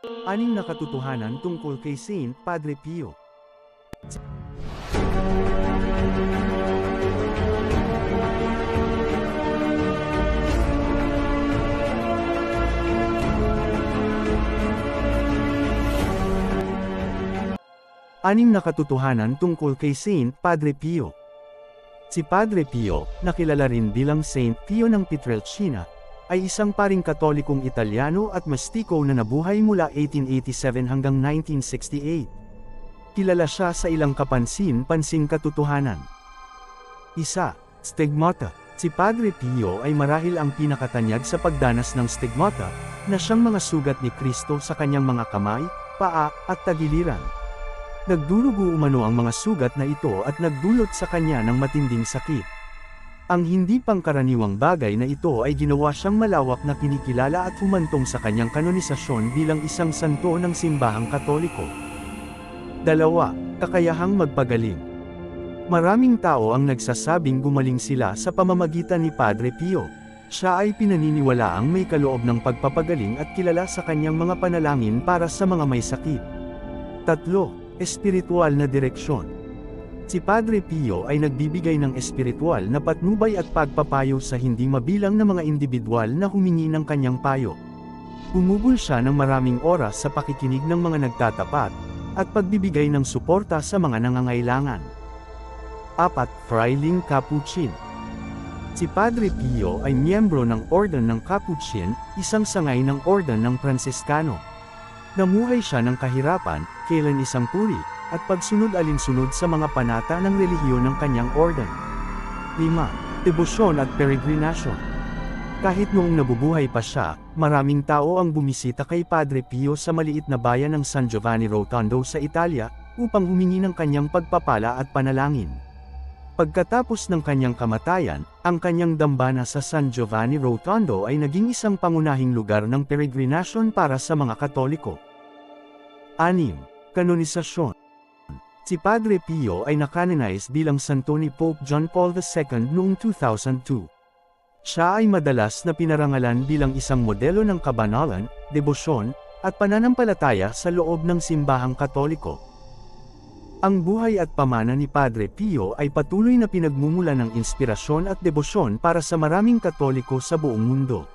Anim na katotohanan tungkol kay Saint Padre Pio. Anim na katotohanan tungkol kay Saint Padre Pio. Si Padre Pio, nakilala rin bilang Saint Pio ng Pietrelcina, ay isang paring Katolikong Italyano at mastiko na nabuhay mula 1887 hanggang 1968. Kilala siya sa ilang kapansin-pansing katotohanan. 1. Stigmata. Si Padre Pio ay marahil ang pinakatanyag sa pagdanas ng stigmata, na siyang mga sugat ni Kristo sa kanyang mga kamay, paa, at tagiliran. Nagdurugo umano ang mga sugat na ito at nagdulot sa kanya ng matinding sakit. Ang hindi pangkaraniwang bagay na ito ay ginawa siyang malawak na kinikilala at humantong sa kanyang kanonisasyon bilang isang santo ng simbahang Katoliko. 2. Kakayahang magpagaling. Maraming tao ang nagsasabing gumaling sila sa pamamagitan ni Padre Pio. Siya ay pinaniniwalaang may kaloob ng pagpapagaling at kilala sa kanyang mga panalangin para sa mga may sakit. 3. Espiritual na direksyon. Si Padre Pio ay nagbibigay ng espiritual na patnubay at pagpapayo sa hindi mabilang na mga individual na humingi ng kanyang payo. Bumubul siya ng maraming oras sa pakikinig ng mga nagtatapat, at pagbibigay ng suporta sa mga nangangailangan. 4. Friling Capuchin. Si Padre Pio ay miyembro ng Orden ng Capuchin, isang sangay ng Orden ng Franciscano. Namuhay siya ng kahirapan, kailan isang puri, at pagsunod alinsunod sa mga panata ng relihiyon ng kanyang orden. 5. Debosyon at peregrinasyon. Kahit noong nabubuhay pa siya, maraming tao ang bumisita kay Padre Pio sa maliit na bayan ng San Giovanni Rotondo sa Italia, upang humingi ng kanyang pagpapala at panalangin. Pagkatapos ng kanyang kamatayan, ang kanyang dambana sa San Giovanni Rotondo ay naging isang pangunahing lugar ng peregrinasyon para sa mga Katoliko. 6. Kanonisasyon. Si Padre Pio ay nakanonize bilang santo ni Pope John Paul II noong 2002. Siya ay madalas na pinarangalan bilang isang modelo ng kabanalan, debosyon, at pananampalataya sa loob ng simbahang Katoliko. Ang buhay at pamana ni Padre Pio ay patuloy na pinagmumula ng inspirasyon at debosyon para sa maraming Katoliko sa buong mundo.